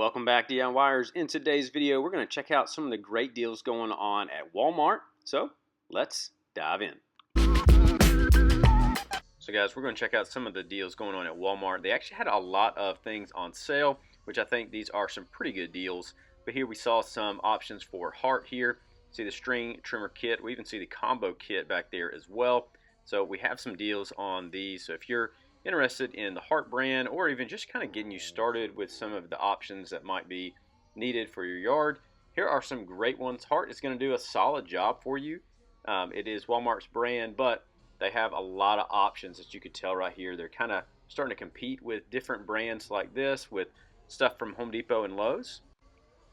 Welcome back, DIYers. In today's video, we're going to check out some of the great deals going on at Walmart. So let's dive in. So guys, we're going to check out some of the deals going on at Walmart. They actually had a lot of things on sale, which I think these are some pretty good deals. But here we saw some options for Hart here. See the string trimmer kit. We even see the combo kit back there as well. So we have some deals on these. So if you're interested in the Hart brand, or even just kind of getting you started with some of the options that might be needed for your yard, here are some great ones. Hart is going to do a solid job for you. It is Walmart's brand, but they have a lot of options that you could tell right here. They're kind of starting to compete with different brands like this, with stuff from Home Depot and Lowe's.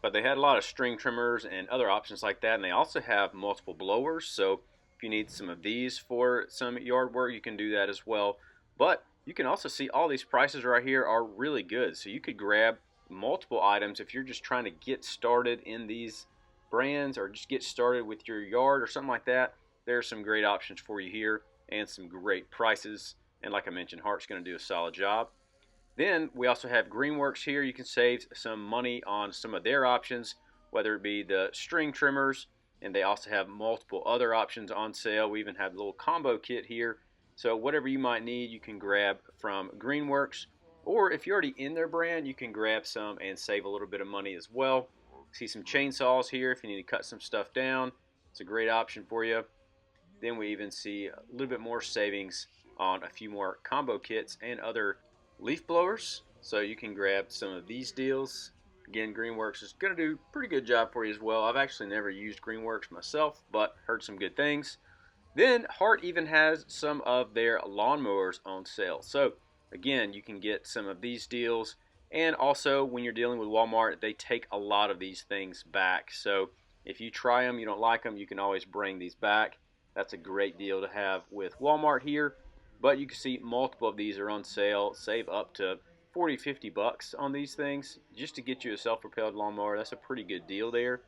But they had a lot of string trimmers and other options like that, and they also have multiple blowers. So if you need some of these for some yard work, you can do that as well. But you can also see all these prices right here are really good. So you could grab multiple items if you're just trying to get started in these brands, or just get started with your yard or something like that. There are some great options for you here and some great prices. And like I mentioned, Hart's going to do a solid job. Then we also have Greenworks here. You can save some money on some of their options, whether it be the string trimmers, and they also have multiple other options on sale. We even have a little combo kit here. So whatever you might need, you can grab from Greenworks. Or if you're already in their brand, you can grab some and save a little bit of money as well. See some chainsaws here if you need to cut some stuff down. It's a great option for you. Then we even see a little bit more savings on a few more combo kits and other leaf blowers. So you can grab some of these deals. Again, Greenworks is going to do a pretty good job for you as well. I've actually never used Greenworks myself, but heard some good things. Then Hart even has some of their lawnmowers on sale. So again, you can get some of these deals. And also, when you're dealing with Walmart, they take a lot of these things back. So if you try them, you don't like them, you can always bring these back. That's a great deal to have with Walmart here. But you can see multiple of these are on sale. Save up to 40-50 bucks on these things just to get you a self-propelled lawnmower. That's a pretty good deal there.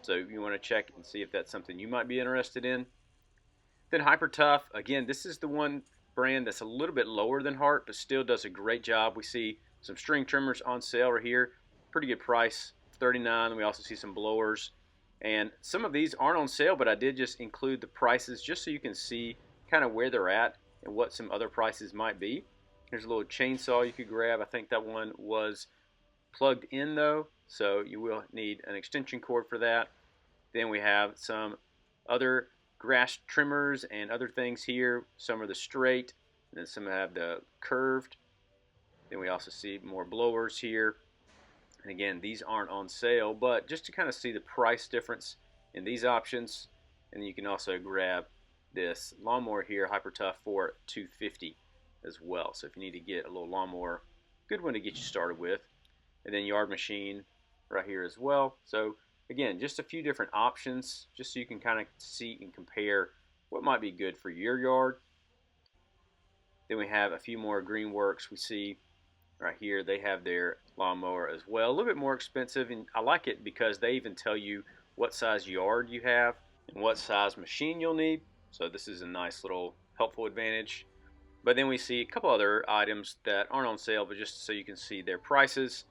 So you want to check and see if that's something you might be interested in. Then Hyper Tough, again, this is the one brand that's a little bit lower than Hart, but still does a great job. We see some string trimmers on sale right here. Pretty good price, $39. And we also see some blowers. And some of these aren't on sale, but I did just include the prices just so you can see kind of where they're at and what some other prices might be. Here's a little chainsaw you could grab. I think that one was plugged in though, so you will need an extension cord for that. Then we have some other grass trimmers and other things here. Some are the straight, and then some have the curved. Then we also see more blowers here. And again, these aren't on sale, but just to kind of see the price difference in these options. And then you can also grab this lawnmower here, Hyper Tough, for $250 as well. So if you need to get a little lawnmower, good one to get you started with. And then yard machine right here as well. So again, just a few different options just so you can kind of see and compare what might be good for your yard. Then we have a few more Greenworks. We see right here they have their lawnmower as well. A little bit more expensive, and I like it because they even tell you what size yard you have and what size machine you'll need. So this is a nice little helpful advantage. But then we see a couple other items that aren't on sale, but just so you can see their prices.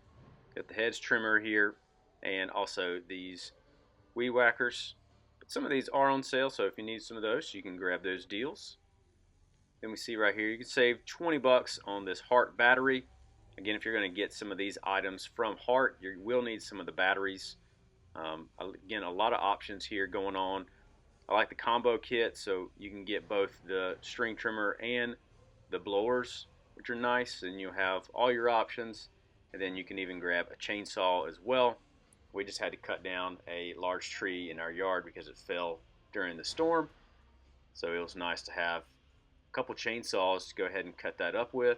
Got the hedge trimmer here, and also these weed whackers. But some of these are on sale, so if you need some of those, you can grab those deals. Then we see right here, you can save 20 bucks on this Hart battery. Again, if you're going to get some of these items from Hart, you will need some of the batteries. Again, a lot of options here going on. I like the combo kit, so you can get both the string trimmer and the blowers, which are nice, and you'll have all your options. And then you can even grab a chainsaw as well. We just had to cut down a large tree in our yard because it fell during the storm. So it was nice to have a couple chainsaws to go ahead and cut that up with.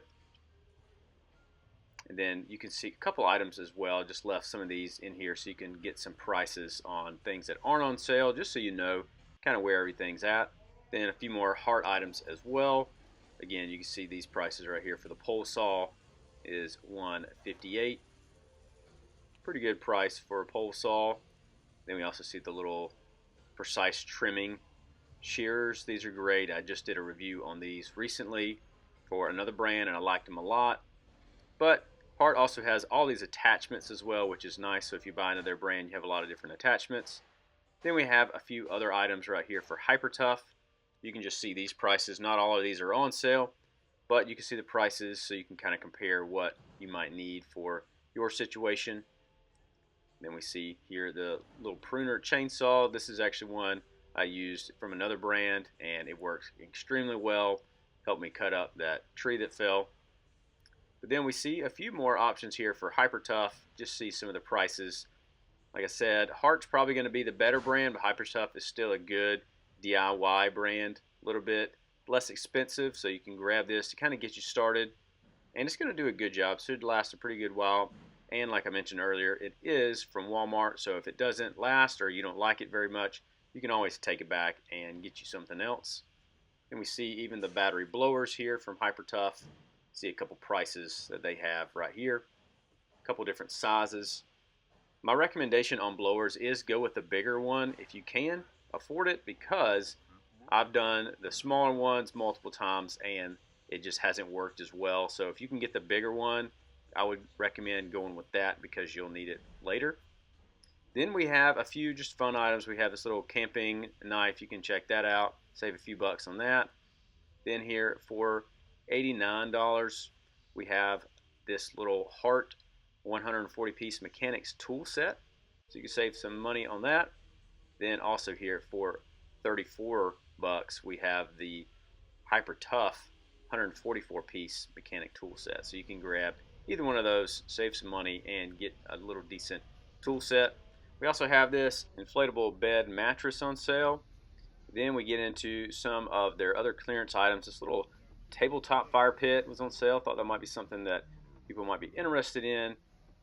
And then you can see a couple items as well. Just left some of these in here so you can get some prices on things that aren't on sale, just so you know kind of where everything's at. Then a few more Hart items as well. Again, you can see these prices right here. For the pole saw is $158. Pretty good price for a pole saw. Then we also see the little precise trimming shears. These are great. I just did a review on these recently for another brand, and I liked them a lot. But Hart also has all these attachments as well, which is nice. So if you buy into their brand, you have a lot of different attachments. Then we have a few other items right here for Hyper Tough. You can just see these prices. Not all of these are on sale, but you can see the prices so you can kind of compare what you might need for your situation. Then we see here the little pruner chainsaw. This is actually one I used from another brand, and it works extremely well. Helped me cut up that tree that fell. But then we see a few more options here for Hyper Tough. Just see some of the prices. Like I said, Hart's probably going to be the better brand, but Hyper Tough is still a good DIY brand. A little bit less expensive, so you can grab this to kind of get you started. And it's going to do a good job. Should last a pretty good while. And like I mentioned earlier, it is from Walmart, so if it doesn't last or you don't like it very much, you can always take it back and get you something else. And we see even the battery blowers here from Hyper Tough. See a couple prices that they have right here. A couple different sizes. My recommendation on blowers is go with the bigger one if you can afford it, because I've done the smaller ones multiple times and it just hasn't worked as well. So if you can get the bigger one, I would recommend going with that because you'll need it later. Then we have a few just fun items. We have this little camping knife. You can check that out. Save a few bucks on that. Then here for $89, we have this little Hart 140 piece mechanics tool set. So you can save some money on that. Then also here for 34 bucks, we have the Hyper Tough 144 piece mechanic tool set. So you can grab either one of those, save some money, and get a little decent tool set. We also have this inflatable bed mattress on sale. Then we get into some of their other clearance items. This little tabletop fire pit was on sale. Thought that might be something that people might be interested in.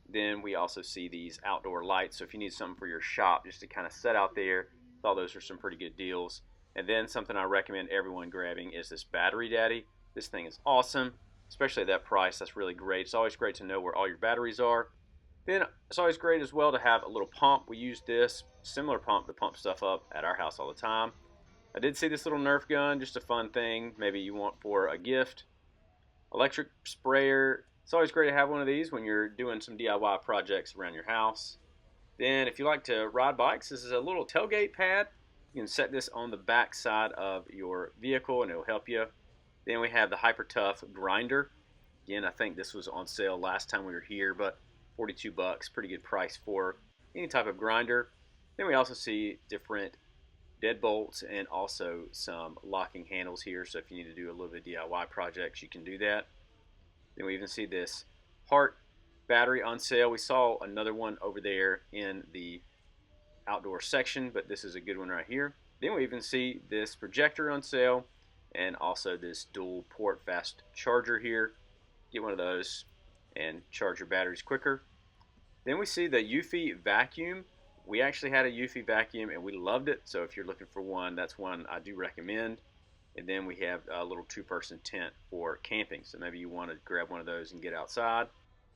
Then we also see these outdoor lights. So if you need something for your shop just to kind of set out there, thought those are some pretty good deals. And then something I recommend everyone grabbing is this Battery Daddy. This thing is awesome, especially at that price. That's really great. It's always great to know where all your batteries are. Then it's always great as well to have a little pump. We use this similar pump to pump stuff up at our house all the time. I did see this little Nerf gun, just a fun thing maybe you want for a gift. Electric sprayer. It's always great to have one of these when you're doing some DIY projects around your house. Then if you like to ride bikes, this is a little tailgate pad. You can set this on the back side of your vehicle and it'll help you. Then we have the Hyper Tough grinder. Again, I think this was on sale last time we were here, but 42 bucks, pretty good price for any type of grinder. Then we also see different deadbolts and also some locking handles here, so if you need to do a little bit of DIY projects, you can do that. Then we even see this Hart battery on sale. We saw another one over there in the outdoor section, but this is a good one right here. Then we even see this projector on sale and also this dual port fast charger here. Get one of those and charge your batteries quicker. Then we see the Eufy vacuum. We actually had a Eufy vacuum and we loved it, so if you're looking for one, that's one I do recommend. And then we have a little two-person tent for camping, so maybe you want to grab one of those and get outside.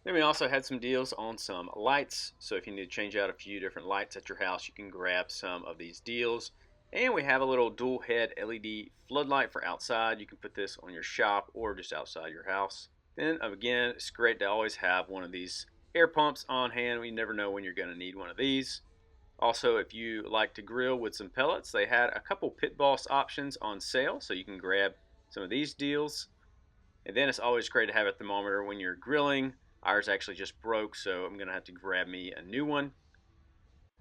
Then we also had some deals on some lights, so if you need to change out a few different lights at your house, you can grab some of these deals. And we have a little dual head LED floodlight for outside. You can put this on your shop or just outside your house. Then again, it's great to always have one of these air pumps on hand. We never know when you're going to need one of these. Also, if you like to grill with some pellets, they had a couple Pit Boss options on sale, so you can grab some of these deals. And then it's always great to have a thermometer when you're grilling. Ours actually just broke, so I'm going to have to grab me a new one.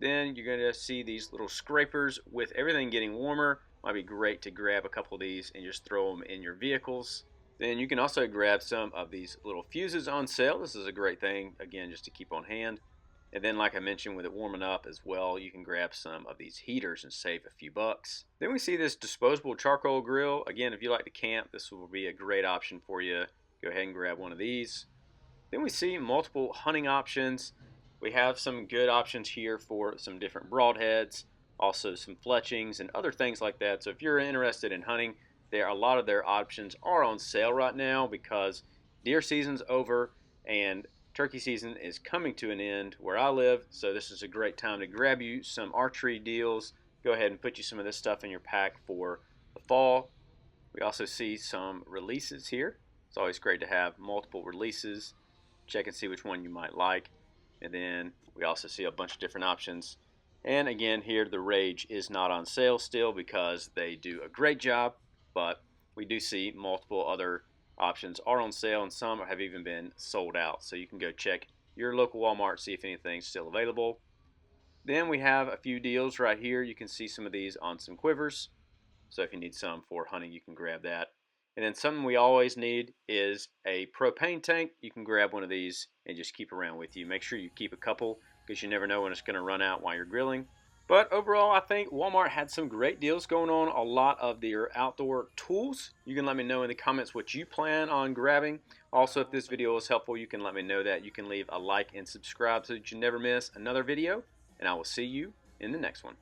Then you're going to see these little scrapers. With everything getting warmer, might be great to grab a couple of these and just throw them in your vehicles. Then you can also grab some of these little fuses on sale. This is a great thing, again, just to keep on hand. And then, like I mentioned, with it warming up as well, you can grab some of these heaters and save a few bucks. Then we see this disposable charcoal grill. Again, if you like to camp, this will be a great option for you. Go ahead and grab one of these. Then we see multiple hunting options. We have some good options here for some different broadheads, also some fletchings and other things like that. So if you're interested in hunting, a lot of their options are on sale right now because deer season's over and turkey season is coming to an end where I live, so this is a great time to grab you some archery deals. Go ahead and put you some of this stuff in your pack for the fall. We also see some releases here. It's always great to have multiple releases. check and see which one you might like. And then we also see a bunch of different options. And again, here the Rage is not on sale still because they do a great job, but we do see multiple other options are on sale, and some have even been sold out. So you can go check your local Walmart, see if anything's still available. Then we have a few deals right here. You can see some of these on some quivers. So if you need some for hunting, you can grab that. And then something we always need is a propane tank. You can grab one of these and just keep around with you. Make sure you keep a couple because you never know when it's going to run out while you're grilling. But overall, I think Walmart had some great deals going on. A lot of their outdoor tools. You can let me know in the comments what you plan on grabbing. Also, if this video was helpful, you can let me know that. You can leave a like and subscribe so that you never miss another video. And I will see you in the next one.